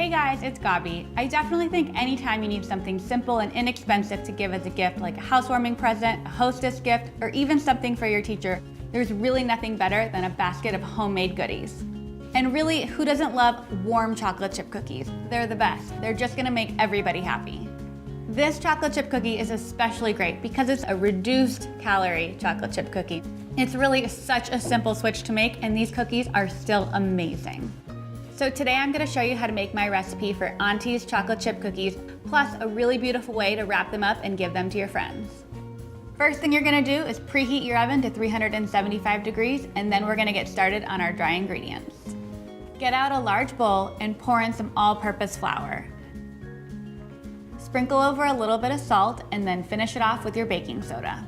Hey guys, it's Gabi. I definitely think anytime you need something simple and inexpensive to give as a gift, like a housewarming present, a hostess gift, or even something for your teacher, there's really nothing better than a basket of homemade goodies. And really, who doesn't love warm chocolate chip cookies? They're the best. They're just gonna make everybody happy. This chocolate chip cookie is especially great because it's a reduced calorie chocolate chip cookie. It's really such a simple switch to make, and these cookies are still amazing. So today I'm gonna show you how to make my recipe for Auntie's chocolate chip cookies, plus a really beautiful way to wrap them up and give them to your friends. First thing you're gonna do is preheat your oven to 375 degrees, and then we're gonna get started on our dry ingredients. Get out a large bowl and pour in some all-purpose flour. Sprinkle over a little bit of salt and then finish it off with your baking soda.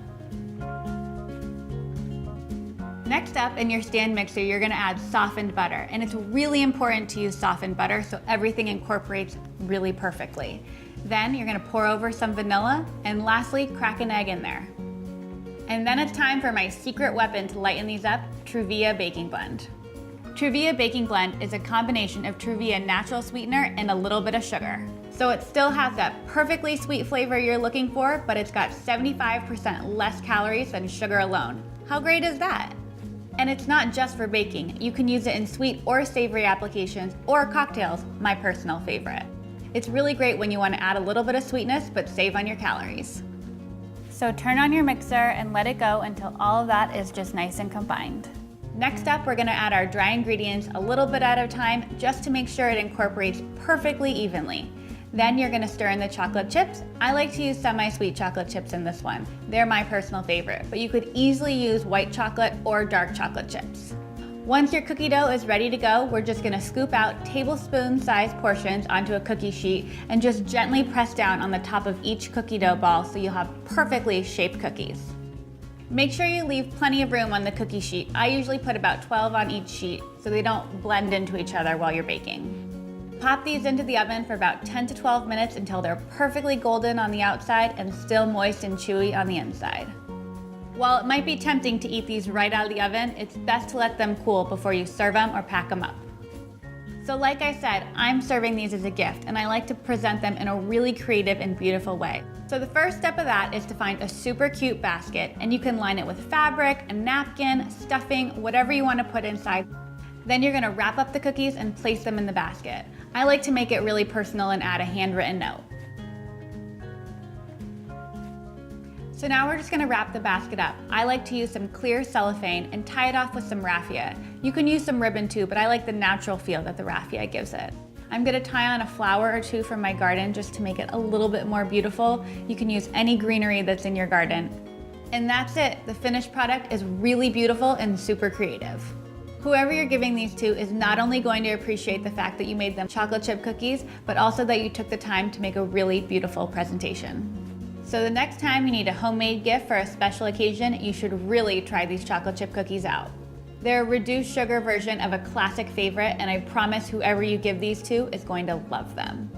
Next up, in your stand mixer, you're gonna add softened butter, and it's really important to use softened butter so everything incorporates really perfectly. Then you're gonna pour over some vanilla, and lastly, crack an egg in there. And then it's time for my secret weapon to lighten these up, Truvia Baking Blend. Truvia Baking Blend is a combination of Truvia natural sweetener and a little bit of sugar. So it still has that perfectly sweet flavor you're looking for, but it's got 75% less calories than sugar alone. How great is that? And it's not just for baking. You can use it in sweet or savory applications or cocktails, my personal favorite. It's really great when you want to add a little bit of sweetness but save on your calories. So turn on your mixer and let it go until all of that is just nice and combined. Next up, we're gonna add our dry ingredients a little bit at a time just to make sure it incorporates perfectly evenly. Then you're gonna stir in the chocolate chips. I like to use semi-sweet chocolate chips in this one. They're my personal favorite, but you could easily use white chocolate or dark chocolate chips. Once your cookie dough is ready to go, we're just gonna scoop out tablespoon-sized portions onto a cookie sheet and just gently press down on the top of each cookie dough ball so you'll have perfectly shaped cookies. Make sure you leave plenty of room on the cookie sheet. I usually put about 12 on each sheet so they don't blend into each other while you're baking. Pop these into the oven for about 10 to 12 minutes until they're perfectly golden on the outside and still moist and chewy on the inside. While it might be tempting to eat these right out of the oven, it's best to let them cool before you serve them or pack them up. So like I said, I'm serving these as a gift, and I like to present them in a really creative and beautiful way. So the first step of that is to find a super cute basket, and you can line it with fabric, a napkin, stuffing, whatever you want to put inside. Then you're gonna wrap up the cookies and place them in the basket. I like to make it really personal and add a handwritten note. So now we're just gonna wrap the basket up. I like to use some clear cellophane and tie it off with some raffia. You can use some ribbon too, but I like the natural feel that the raffia gives it. I'm gonna tie on a flower or two from my garden just to make it a little bit more beautiful. You can use any greenery that's in your garden. And that's it. The finished product is really beautiful and super creative. Whoever you're giving these to is not only going to appreciate the fact that you made them chocolate chip cookies, but also that you took the time to make a really beautiful presentation. So the next time you need a homemade gift for a special occasion, you should really try these chocolate chip cookies out. They're a reduced sugar version of a classic favorite, and I promise whoever you give these to is going to love them.